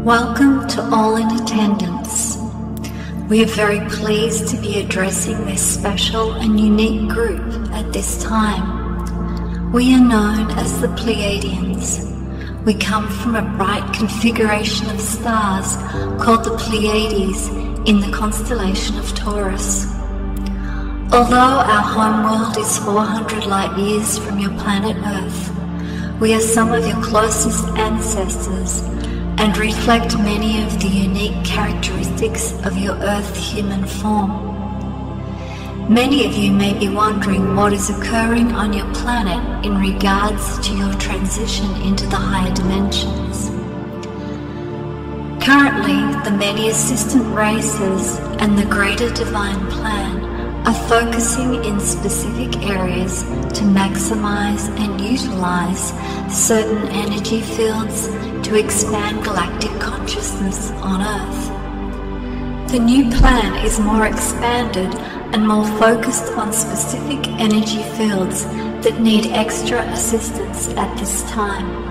Welcome to all in attendance. We are very pleased to be addressing this special and unique group at this time. We are known as the Pleiadians. We come from a bright configuration of stars called the Pleiades in the constellation of Taurus. Although our homeworld is 400 light years from your planet Earth, we are some of your closest ancestors and reflect many of the unique characteristics of your Earth human form. Many of you may be wondering what is occurring on your planet in regards to your transition into the higher dimensions. Currently, the many assistant races and the greater divine plan are focusing in specific areas to maximize and utilize certain energy fields to expand galactic consciousness on Earth. The new plan is more expanded and more focused on specific energy fields that need extra assistance at this time.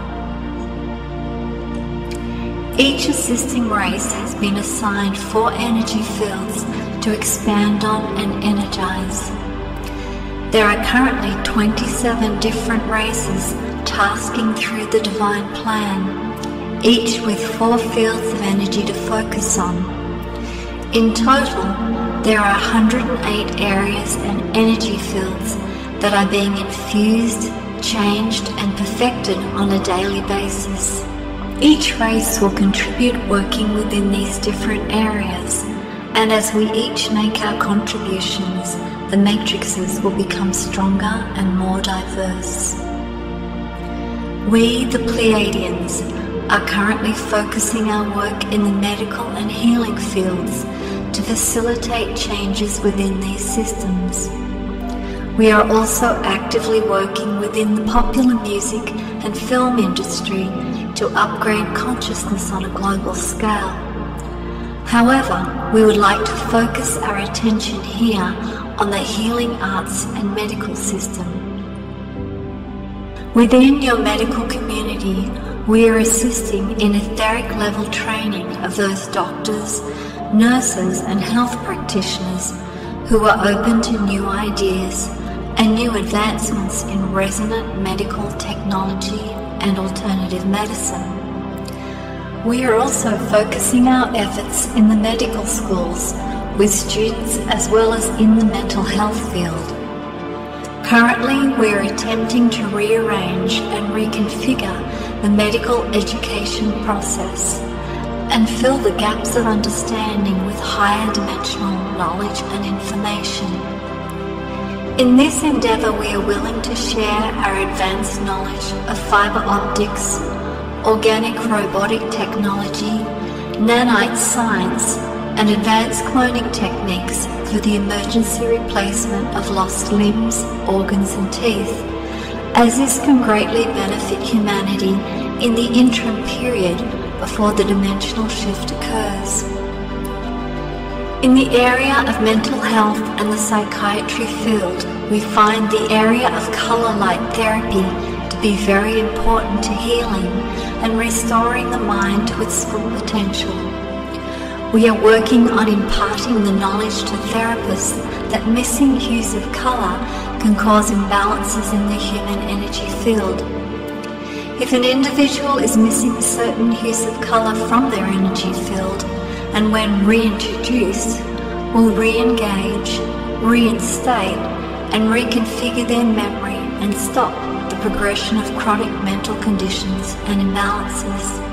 Each assisting race has been assigned 4 energy fields to expand on and energize. There are currently 27 different races tasking through the divine plan, each with 4 fields of energy to focus on. In total, there are 108 areas and energy fields that are being infused, changed, and perfected on a daily basis. Each race will contribute working within these different areas, and as we each make our contributions, the matrices will become stronger and more diverse. We, the Pleiadians, are currently focusing our work in the medical and healing fields to facilitate changes within these systems. We are also actively working within the popular music and film industry to upgrade consciousness on a global scale. However, we would like to focus our attention here on the healing arts and medical system. Within your medical community, we are assisting in etheric level training of those doctors, nurses, and health practitioners who are open to new ideas and new advancements in resonant medical technology and alternative medicine. We are also focusing our efforts in the medical schools with students as well as in the mental health field. Currently, we are attempting to rearrange and reconfigure the medical education process and fill the gaps of understanding with higher dimensional knowledge and information. In this endeavor, we are willing to share our advanced knowledge of fiber optics, organic robotic technology, nanite science, and advanced cloning techniques for the emergency replacement of lost limbs, organs, and teeth, as this can greatly benefit humanity in the interim period before the dimensional shift occurs. In the area of mental health and the psychiatry field, we find the area of color light therapy to be very important to healing and restoring the mind to its full potential. We are working on imparting the knowledge to therapists that missing hues of color can cause imbalances in the human energy field. If an individual is missing certain hues of color from their energy field, and when reintroduced, will re-engage, reinstate, and reconfigure their memory and stop the progression of chronic mental conditions and imbalances.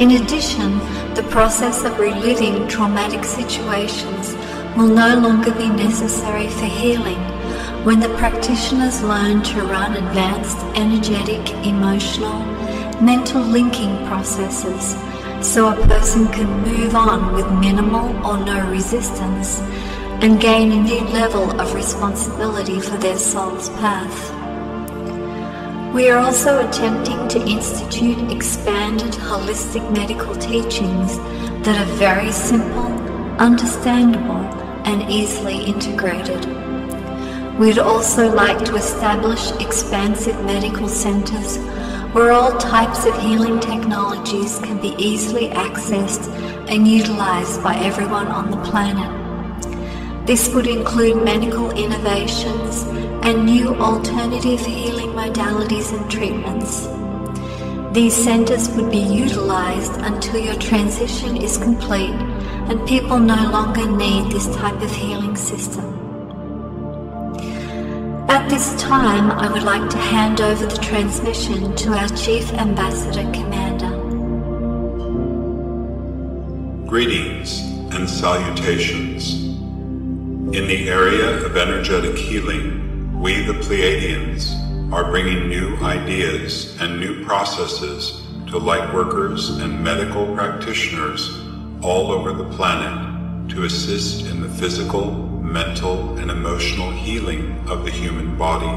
In addition, the process of reliving traumatic situations will no longer be necessary for healing when the practitioners learn to run advanced energetic, emotional, mental linking processes so a person can move on with minimal or no resistance and gain a new level of responsibility for their soul's path. We are also attempting to institute expanded holistic medical teachings that are very simple, understandable, and easily integrated. We'd also like to establish expansive medical centers where all types of healing technologies can be easily accessed and utilized by everyone on the planet. This would include medical innovations and new alternative healing modalities and treatments. These centers would be utilized until your transition is complete and people no longer need this type of healing system. At this time, I would like to hand over the transmission to our Chief Ambassador Commander. Greetings and salutations. In the area of energetic healing, we the Pleiadians are bringing new ideas and new processes to lightworkers and medical practitioners all over the planet to assist in the physical, mental, and emotional healing of the human body.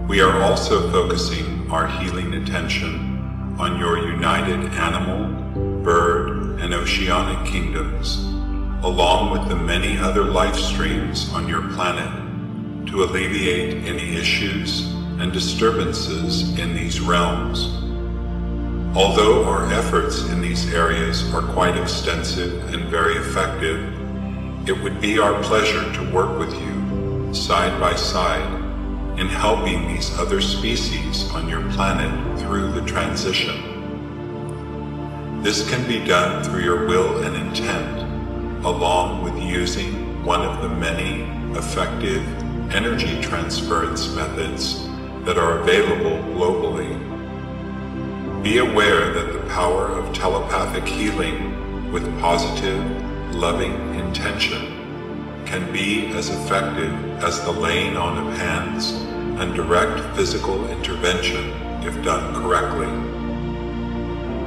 We are also focusing our healing attention on your united animal, bird, and oceanic kingdoms, along with the many other life streams on your planet, to alleviate any issues and disturbances in these realms. Although our efforts in these areas are quite extensive and very effective, it would be our pleasure to work with you, side by side, in helping these other species on your planet through the transition. This can be done through your will and intent, along with using one of the many effective energy transference methods that are available globally. Be aware that the power of telepathic healing with positive, loving intention can be as effective as the laying on of hands and direct physical intervention if done correctly.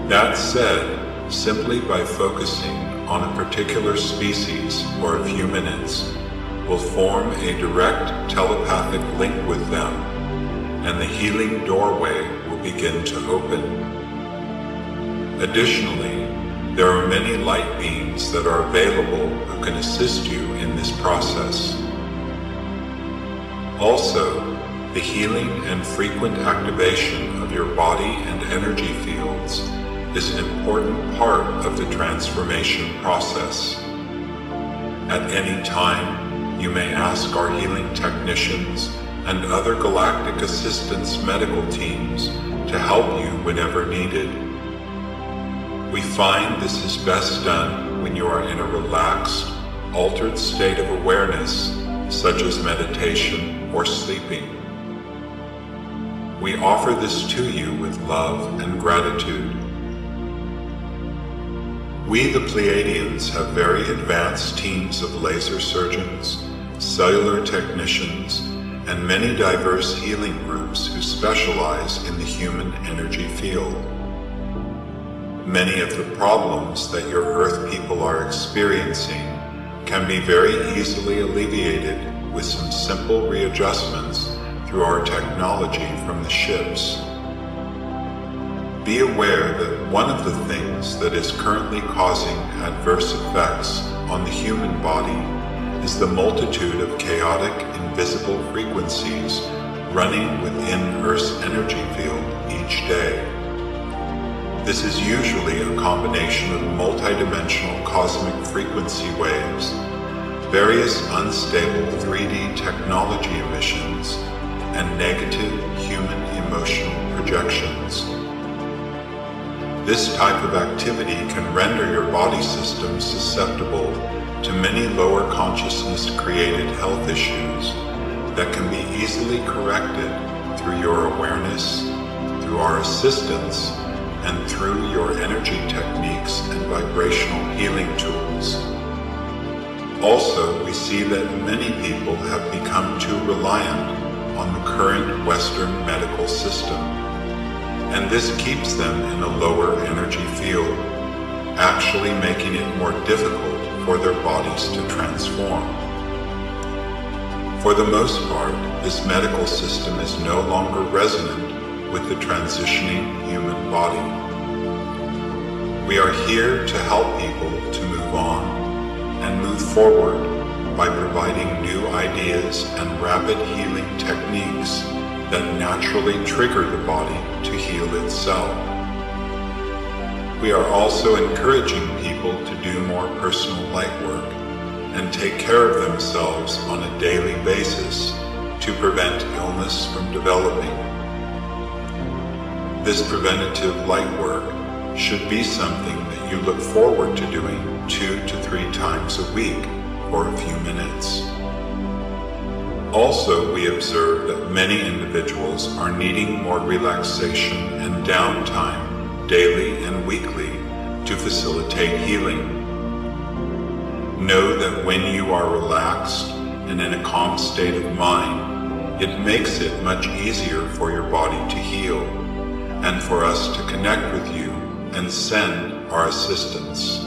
That said, simply by focusing on a particular species for a few minutes will form a direct telepathic link with them, and the healing doorway will begin to open. Additionally, there are many light beings that are available who can assist you in this process. Also, the healing and frequent activation of your body and energy fields is an important part of the transformation process. At any time, you may ask our healing technicians and other galactic assistance medical teams to help you whenever needed. We find this is best done when you are in a relaxed, altered state of awareness, such as meditation or sleeping. We offer this to you with love and gratitude. We the Pleiadians have very advanced teams of laser surgeons, cellular technicians, and many diverse healing groups who specialize in the human energy field. Many of the problems that your Earth people are experiencing can be very easily alleviated with some simple readjustments through our technology from the ships. Be aware that one of the things that is currently causing adverse effects on the human body is the multitude of chaotic, invisible frequencies running within Earth's energy field each day. This is usually a combination of multidimensional cosmic frequency waves, various unstable 3D technology emissions, and negative human emotional projections. This type of activity can render your body system susceptible to many lower consciousness created health issues that can be easily corrected through your awareness, through our assistance, and through your energy techniques and vibrational healing tools. Also, we see that many people have become too reliant on the current Western medical system, and this keeps them in a lower energy field, actually making it more difficult for their bodies to transform. For the most part, this medical system is no longer resonant with the transitioning human body. We are here to help people to move on and move forward by providing new ideas and rapid healing techniques that naturally trigger the body to heal itself. We are also encouraging people to do more personal light work and take care of themselves on a daily basis to prevent illness from developing. This preventative light work should be something that you look forward to doing 2 to 3 times a week for a few minutes. Also, we observe that many individuals are needing more relaxation and downtime daily and weekly to facilitate healing. Know that when you are relaxed and in a calm state of mind, it makes it much easier for your body to heal and for us to connect with you and send our assistance.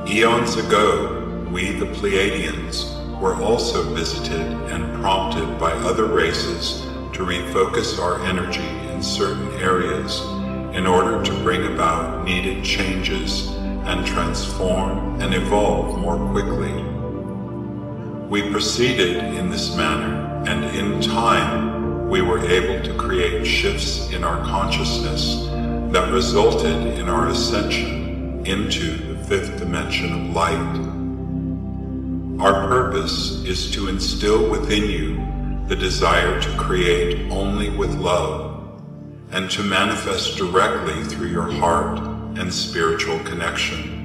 Eons ago, we the Pleiadians were also visited and prompted by other races to refocus our energy in certain areas in order to bring about needed changes and transform and evolve more quickly. We proceeded in this manner, and in time we were able to create shifts in our consciousness that resulted in our ascension into the 5th dimension of light. Our purpose is to instill within you the desire to create only with love and to manifest directly through your heart and spiritual connection.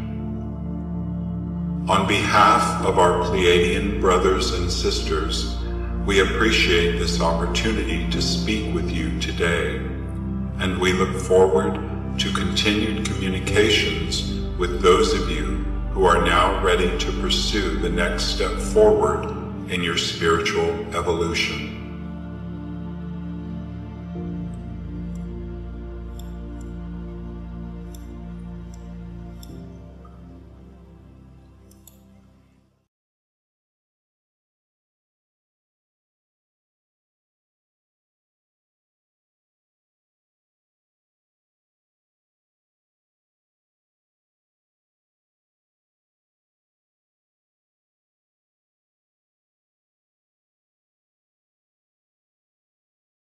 On behalf of our Pleiadian brothers and sisters, we appreciate this opportunity to speak with you today, and we look forward to continued communications with those of you who are now ready to pursue the next step forward in your spiritual evolution.